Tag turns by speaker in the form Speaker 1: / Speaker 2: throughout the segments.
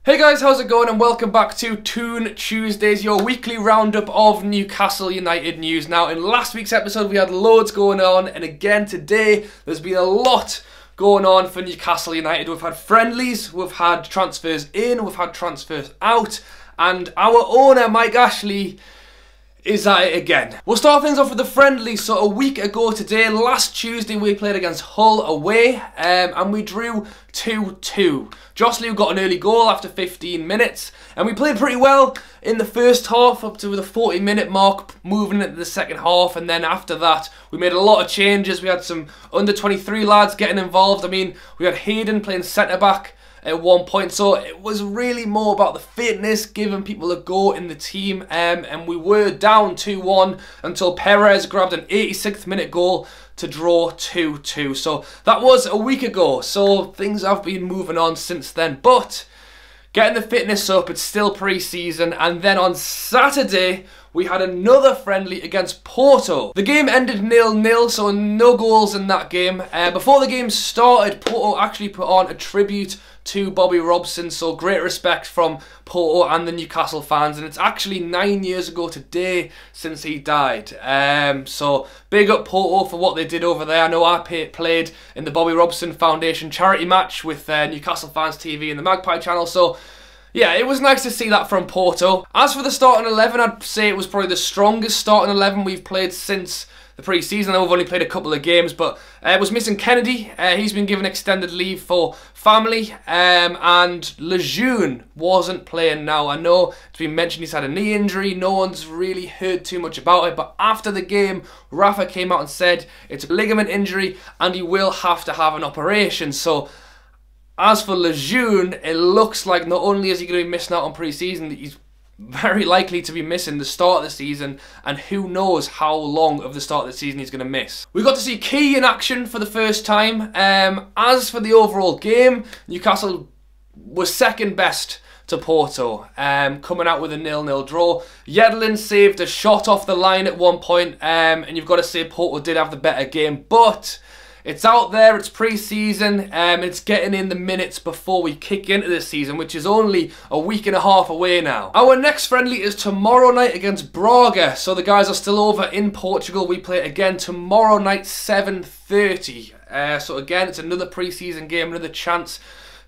Speaker 1: Hey guys, how's it going and welcome back to Toon Tuesdays, your weekly roundup of Newcastle United news. Now, in last week's episode we had loads going on, and again today there's been a lot going on for Newcastle United. We've had friendlies, we've had transfers in, we've had transfers out, and our owner, Mike Ashley, is at it again. We'll start things off with the friendlies. So a week ago today, last Tuesday, we played against Hull away and we drew 2-2. Joselu got an early goal after 15 minutes and we played pretty well in the first half up to the 40-minute mark, moving into the second half, and then after that we made a lot of changes. We had some under 23 lads getting involved. I mean, we had Hayden playing centre back at one point, so it was really more about the fitness, giving people a go in the team, and we were down 2-1 until Perez grabbed an 86th minute goal to draw 2-2. So that was a week ago, so things have been moving on since then, but getting the fitness up, it's still pre-season. And then on Saturday we had another friendly against Porto. The game ended 0-0, so no goals in that game. Before the game started, Porto actually put on a tribute to Bobby Robson, so great respect from Porto and the Newcastle fans, and it's actually 9 years ago today since he died. So big up Porto for what they did over there. I know I played in the Bobby Robson Foundation charity match with Newcastle Fans TV and the Magpie channel, so yeah, it was nice to see that from Porto. As for the starting 11, I'd say it was probably the strongest starting 11 we've played since the pre-season. I know we've only played a couple of games, but it was missing Kennedy. He's been given extended leave for family, and Lejeune wasn't playing now. I know it's been mentioned he's had a knee injury. No one's really heard too much about it, but after the game, Rafa came out and said it's a ligament injury and he will have to have an operation. So as for Lejeune, it looks like not only is he going to be missing out on pre-season, he's very likely to be missing the start of the season, and who knows how long of the start of the season he's going to miss. We got to see Key in action for the first time. As for the overall game, Newcastle was second best to Porto, coming out with a 0-0 draw. Yedlin saved a shot off the line at one point, and you've got to say Porto did have the better game, but it's out there, it's pre-season, it's getting in the minutes before we kick into this season, which is only a week and a half away now. Our next friendly is tomorrow night against Braga, so the guys are still over in Portugal. We play again tomorrow night, 7:30. So again, it's another pre-season game, another chance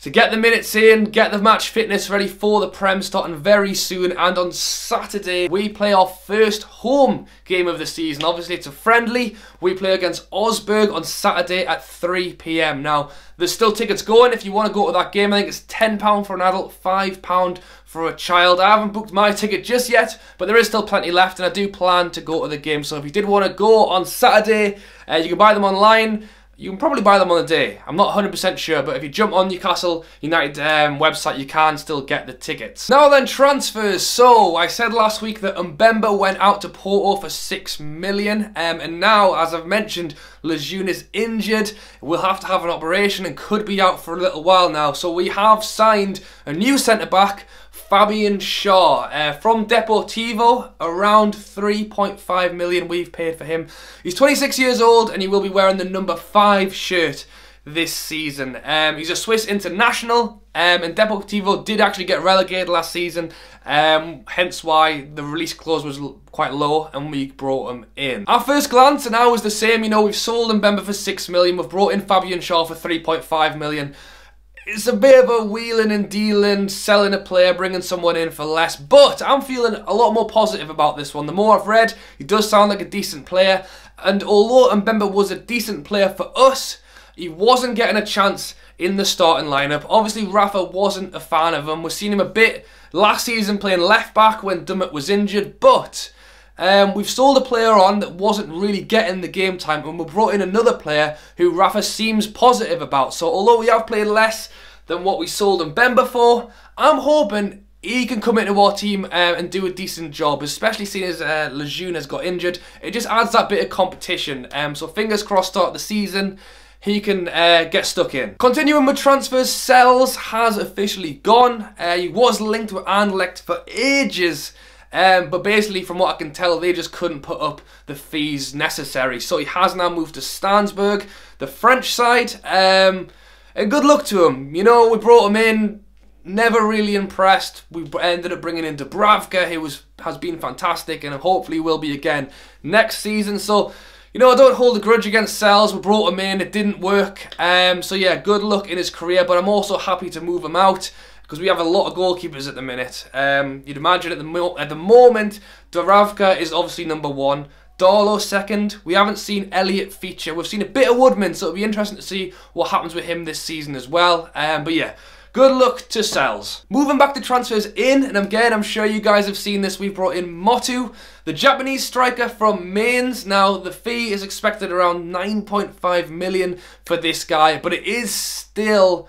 Speaker 1: to get the minutes in, get the match fitness ready for the Prem starting very soon. And on Saturday, we play our first home game of the season. Obviously, it's a friendly. We play against Augsburg on Saturday at 3 PM. Now, there's still tickets going if you want to go to that game. I think it's £10 for an adult, £5 for a child. I haven't booked my ticket just yet, but there is still plenty left, and I do plan to go to the game. So if you did want to go on Saturday, you can buy them online. You can probably buy them on the day. I'm not 100% sure, but if you jump on Newcastle United website, you can still get the tickets. Now then, transfers. So, I said last week that Mbemba went out to Porto for $6 million, and now, as I've mentioned, Lejeune is injured. We'll have to have an operation and could be out for a little while now. So we have signed a new centre-back, Fabian Schär, from Deportivo, around 3.5 million we've paid for him. He's 26 years old and he will be wearing the number 5 shirt this season. He's a Swiss international, and Deportivo did actually get relegated last season, hence why the release clause was quite low and we brought him in. Our first glance and now is the same. You know, we've sold Mbemba for 6 million, we've brought in Fabian Schär for 3.5 million. It's a bit of a wheeling and dealing, selling a player, bringing someone in for less, but I'm feeling a lot more positive about this one. The more I've read, he does sound like a decent player, and although Mbemba was a decent player for us, he wasn't getting a chance in the starting lineup. Obviously, Rafa wasn't a fan of him. We've seen him a bit last season playing left back when Dummett was injured, but we've sold a player on that wasn't really getting the game time, and we brought in another player who Rafa seems positive about. So although we have played less than what we sold Mbemba for, I'm hoping he can come into our team and do a decent job, especially seeing as Lejeune has got injured. It just adds that bit of competition. So fingers crossed, start the season, he can get stuck in. Continuing with transfers, Sells has officially gone. He was linked with Anderlecht for ages, but basically from what I can tell, they just couldn't put up the fees necessary. So he has now moved to Stansburg, the French side, and good luck to him. You know, we brought him in, never really impressed. We ended up bringing in Dubravka, who has been fantastic and hopefully will be again next season. So, you know, I don't hold a grudge against Sells. We brought him in, it didn't work. So yeah, good luck in his career, but I'm also happy to move him out because we have a lot of goalkeepers at the minute. You'd imagine at the moment, Dubravka is obviously number 1. Darlow second. We haven't seen Elliott feature. We've seen a bit of Woodman, so it'll be interesting to see what happens with him this season as well. But yeah, good luck to Sells. Moving back to transfers in, and again, I'm sure you guys have seen this. We've brought in Motu, the Japanese striker from Mainz. Now, the fee is expected around 9.5 million for this guy, but it is still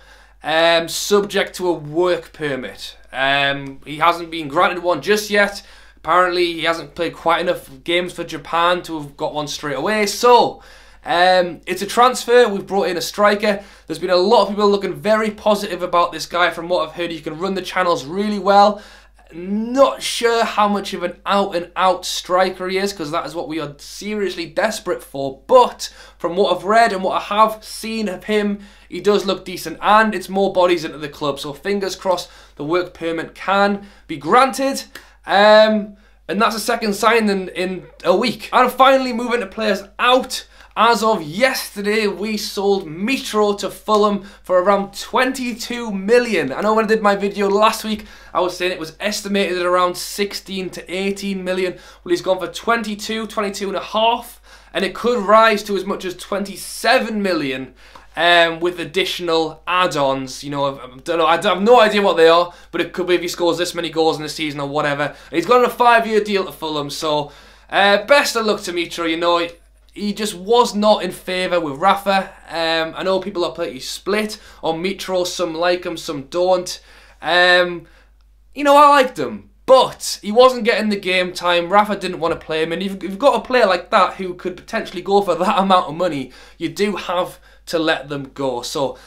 Speaker 1: subject to a work permit. He hasn't been granted one just yet. Apparently, he hasn't played quite enough games for Japan to have got one straight away. So, it's a transfer. We've brought in a striker. There's been a lot of people looking very positive about this guy. From what I've heard, he can run the channels really well. Not sure how much of an out-and-out striker he is, because that is what we are seriously desperate for. But from what I've read and what I have seen of him, he does look decent, and it's more bodies into the club. So fingers crossed the work permit can be granted. And that's a second signing in a week. And finally, moving to players out. As of yesterday, we sold Mitro to Fulham for around 22 million. I know when I did my video last week, I was saying it was estimated at around 16 to 18 million. Well, he's gone for 22 and a half, and it could rise to as much as 27 million. With additional add-ons, you know, I don't know, I have no idea what they are, but it could be if he scores this many goals in a season or whatever. And he's got on a 5-year deal to Fulham, so best of luck to Mitro. You know, he just was not in favour with Rafa. I know people are pretty split on Mitro. Some like him, some don't. You know, I liked him, but he wasn't getting the game time. Rafa didn't want to play him, and if you've got a player like that who could potentially go for that amount of money, you do have to let them go. So,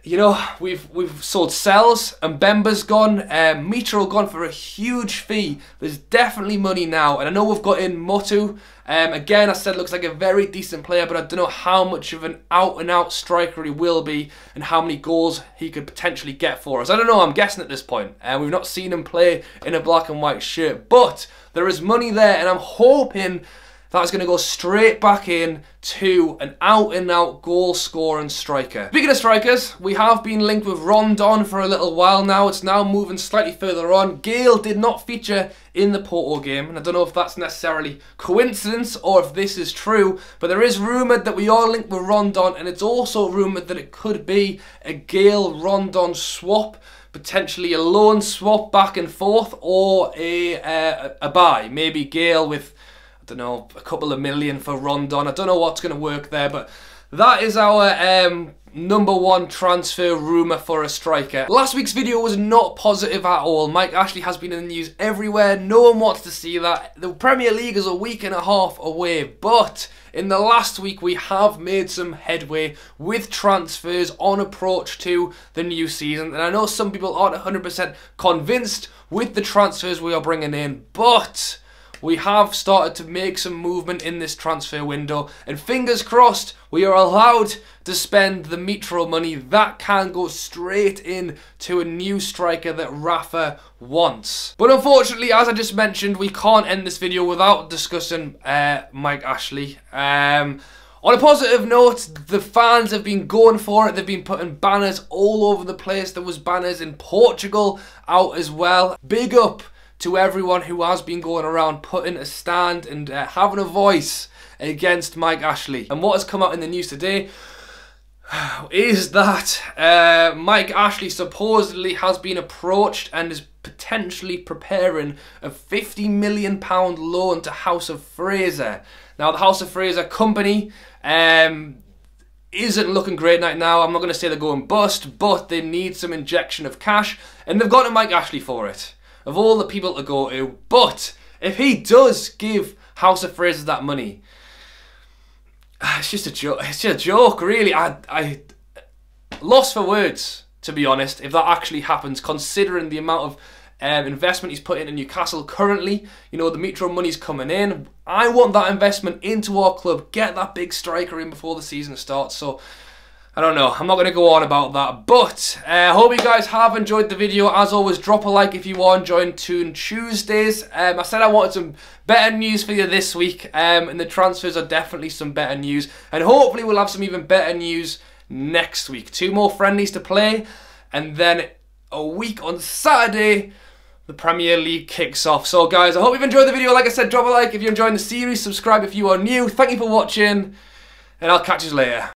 Speaker 1: you know, we've sold Sells, and Mbemba's gone, Mitro gone for a huge fee. There's definitely money now, and I know we've got in Motu. Again, I said looks like a very decent player, but I don't know how much of an out-and-out striker he will be and how many goals he could potentially get for us. I don't know, I'm guessing at this point. We've not seen him play in a black and white shirt, but there is money there, and I'm hoping that's going to go straight back in to an out-and-out goal-scoring striker. Speaking of strikers, we have been linked with Rondon for a little while now. It's now moving slightly further on. Gale did not feature in the Porto game, and I don't know if that's necessarily coincidence or if this is true, but there is rumoured that we are linked with Rondon, and it's also rumoured that it could be a Gale-Rondon swap, potentially a loan swap back and forth, or a buy. Maybe Gale with, I don't know, a couple of million for Rondon. I don't know what's going to work there, but that is our #1 transfer rumour for a striker. Last week's video was not positive at all. Mike Ashley has been in the news everywhere. No one wants to see that. The Premier League is a week and a half away, but in the last week we have made some headway with transfers on approach to the new season. And I know some people aren't 100% convinced with the transfers we are bringing in, but we have started to make some movement in this transfer window, and fingers crossed we are allowed to spend the Mitro money. That can go straight in to a new striker that Rafa wants. But unfortunately, as I just mentioned, we can't end this video without discussing Mike Ashley. On a positive note, the fans have been going for it. They've been putting banners all over the place. There was banners in Portugal out as well. Big up to everyone who has been going around putting a stand and having a voice against Mike Ashley. And what has come out in the news today is that Mike Ashley supposedly has been approached and is potentially preparing a £50 million loan to House of Fraser. Now, the House of Fraser company isn't looking great right now. I'm not going to say they're going bust, but they need some injection of cash, and they've gone to Mike Ashley for it, of all the people to go to. But if he does give House of Fraser that money, it's just a joke. It's just a joke, really. I lost for words, to be honest, if that actually happens, considering the amount of investment he's put into Newcastle currently. You know, the Mitro money's coming in. I want that investment into our club. Get that big striker in before the season starts. So I don't know, I'm not going to go on about that, but I hope you guys have enjoyed the video. As always, drop a like if you are enjoying Toon Tuesdays. I said I wanted some better news for you this week, and the transfers are definitely some better news, and hopefully we'll have some even better news next week. 2 more friendlies to play, and then a week on Saturday, the Premier League kicks off. So guys, I hope you've enjoyed the video. Like I said, drop a like if you're enjoying the series, subscribe if you are new. Thank you for watching, and I'll catch you later.